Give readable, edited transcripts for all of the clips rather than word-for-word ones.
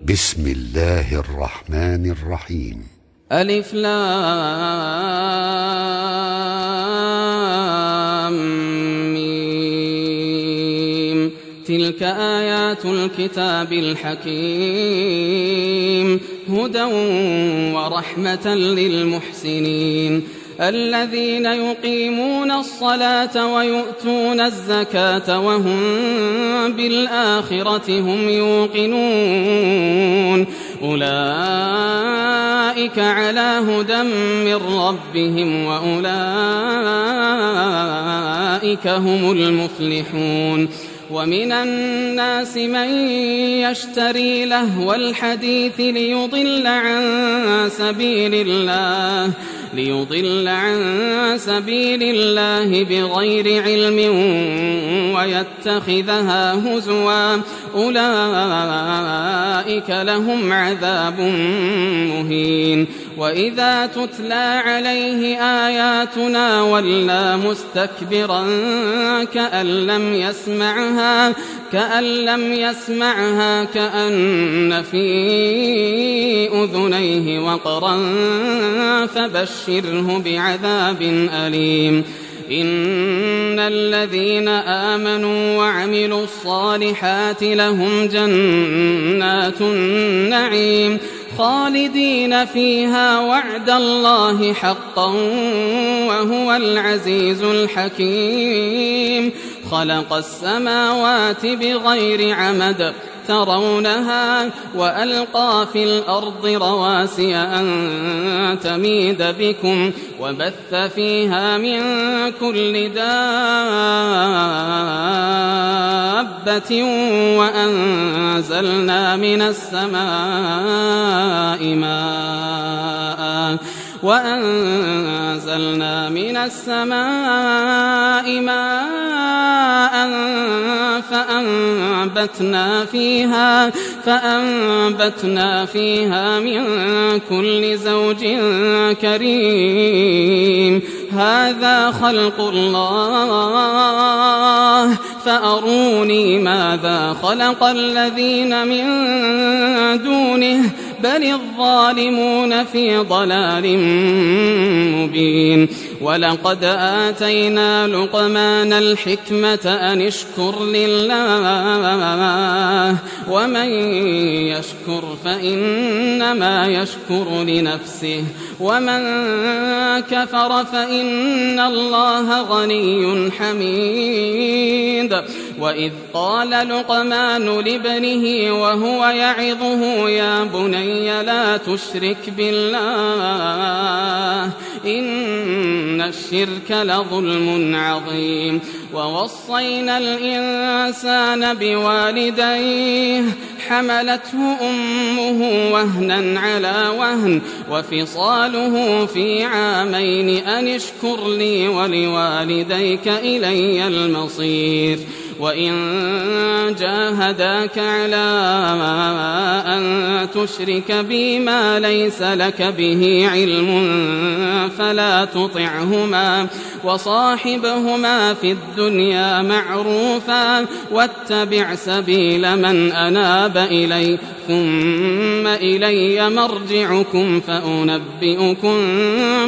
بسم الله الرحمن الرحيم. ألف لام ميم. تلك آيات الكتاب الحكيم هدى ورحمة للمحسنين الذين يقيمون الصلاة ويؤتون الزكاة وهم بالآخرة هم يوقنون أولئك على هدى من ربهم وأولئك هم المفلحون. ومن الناس من يشتري لهو الحديث ليضل عن سبيل الله بغير علم ويتخذها هزوا أولئك لهم عذاب مهين. وإذا تتلى عليه آياتنا ولى مستكبرا كأن لم يسمعها كأن في أذنيه وقرا فبشره بعذاب أليم. إن الذين آمنوا وعملوا الصالحات لهم جنات النعيم خالدين فيها وعد الله حقا وهو العزيز الحكيم. خلق السماوات بغير عمد ترونها وألقى في الأرض رواسي أن تميد بكم وبث فيها من كل دابة وأنزلنا من السماء ماء فأنبتنا فيها من كل زوج كريم. هذا خلق الله فأروني ماذا خلق الذين من دونه بل الظالمون في ضلال مبين. ولقد آتينا لقمان الحكمة أن اشكر لله ومن يشكر فإنما يشكر لنفسه ومن كفر فإن الله غني حميد. وإذ قال لقمان لابنه وهو يعظه يا بني لا تشرك بالله إن الشرك لظلم عظيم. ووصينا الإنسان بوالديه حملته أمه وهنا على وهن وفصاله في عامين أن اشكر لي ولوالديك إلي المصير. وإن جاهداك على أن تشرك بي ما ليس لك به علم فلا تطعهما وصاحبهما في الدنيا معروفا واتبع سبيل من أناب إلي ثم إلي مرجعكم فأنبئكم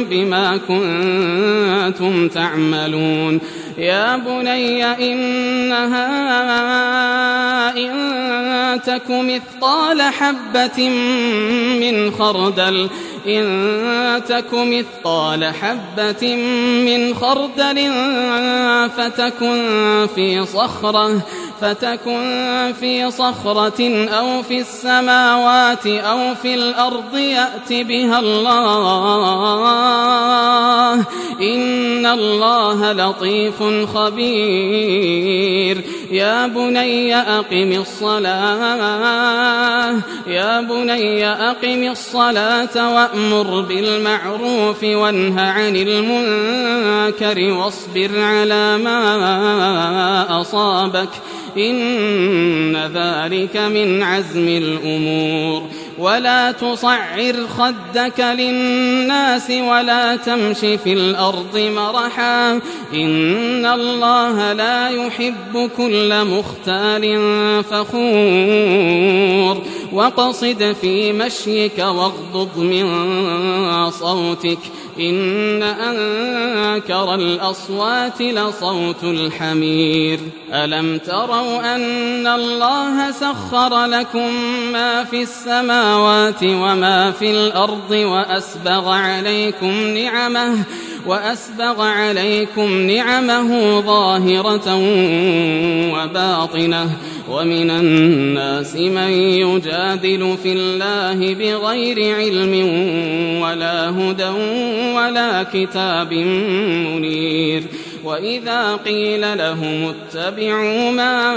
بما كنتم تعملون. يا بني إنها إن تك مثقال حبة من خردل فتكن في صخرة أو في السماوات أو في الأرض يأت بها الله إن الله لطيف خبير. يا بني أقم الصلاة وأمر بالمعروف وانه عن المنكر واصبر على ما أصابك إن ذلك من عزم الأمور. ولا تصعر خدك للناس ولا تمش في الأرض مرحا إن الله لا يحب كل مختال فخور. واقصد في مشيك واغضض من صوتك إن أنكر الأصوات لصوت الحمير. ألم تروا أن الله سخر لكم ما في السماوات وما في الأرض وأسبغ عليكم نعمه ظاهرة وباطنة ومن الناس من يجادل في الله بغير علم ولا هدى ولا كتاب منير. وإذا قيل لهم اتبعوا ما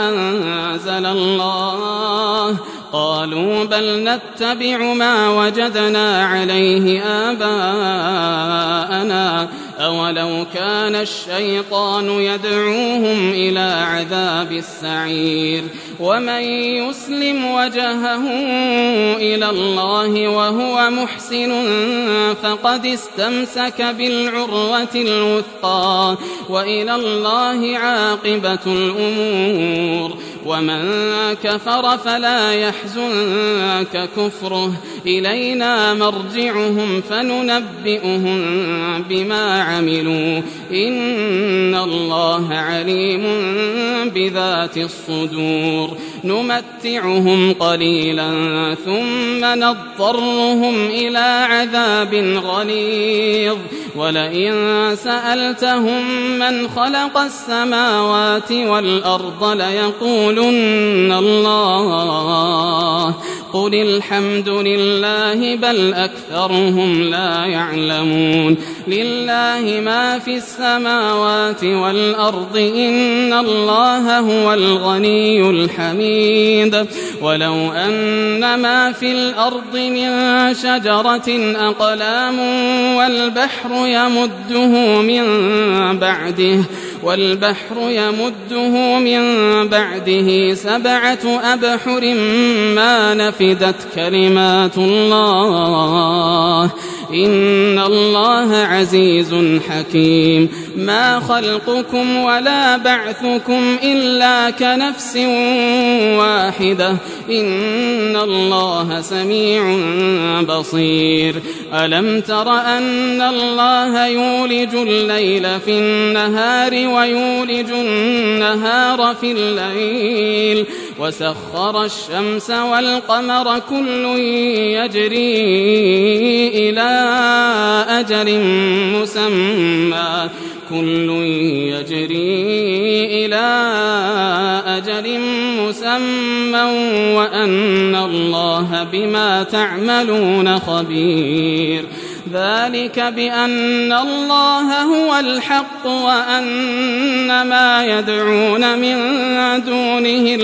أنزل الله قالوا بل نتبع ما وجدنا عليه آباءنا أولو كان الشيطان يدعوهم إلى عذاب السعير. ومن يسلم وجهه إلى الله وهو محسن فقد استمسك بالعروة الوثقى وإلى الله عاقبة الأمور. ومن كفر فلا يحزنك كفره إلينا مرجعهم فننبئهم بما عملوا إن الله عليم بذات الصدور. نمتعهم قليلا ثم نضطرهم إلى عذاب غليظ ولئن سألتهم من خلق السماوات والأرض ليقولن الله قل الحمد لله بل أكثرهم لا يعلمون. لله ما في السماوات والأرض إن الله هو الغني الحميد. ولو أن ما في الأرض من شجرة أقلام والبحر يمده من بعده 7 أبحر ما نفدت كلمات الله إن الله عزيز حكيم. ما خلقكم ولا بعثكم إلا كنفس واحدة إن الله سميع بصير. ألم تر أن الله يولج الليل في النهار ويولج النهار في الليل وسخر الشمس والقمر كل يجري إلى أجل مسمى وأن الله بما تعملون خبير. ذلك بأن الله هو الحق وأن ما يدعون من دونه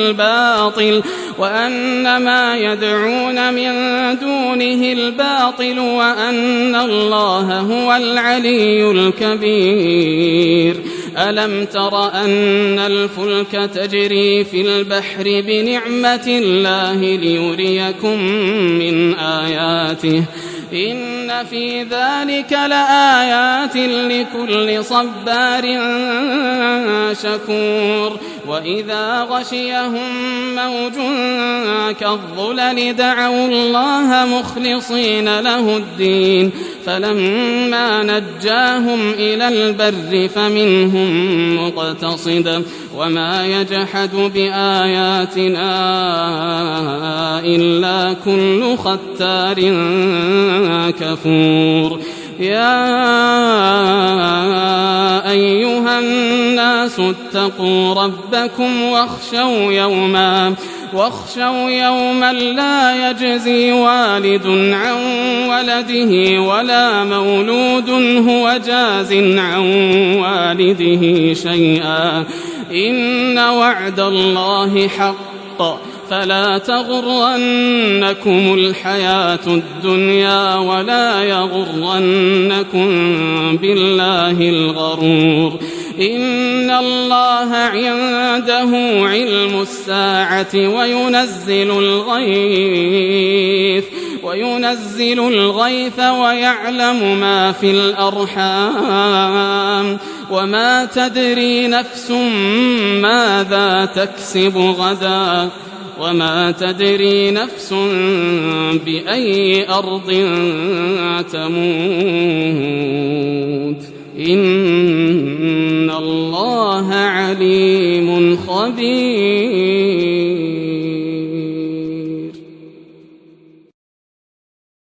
الباطل وأن الله هو العلي الكبير. ألم تر أن الفلك تجري في البحر بنعمة الله ليريكم من آياته إن في ذلك لآيات لكل صبار شكور. وإذا غشيهم موج كالظلل دعوا الله مخلصين له الدين فلما نجاهم إلى البر فمنهم مقتصد وما يجحد بآياتنا إلا كل ختار كفور. يا أيها الناس اتقوا ربكم واخشوا يوما لا يجزي والد عن ولده ولا مولود هو جاز عن والده شيئا إن وعد الله حق فلا تغرنكم الحياة الدنيا ولا يغرنكم بالله الغرور. إن الله عنده علم الساعة وينزل الغيث ويعلم ما في الأرحام وما تدري نفس ماذا تكسب غدا وما تدري نفس بأي أرض تموت إن الله عليم خبير.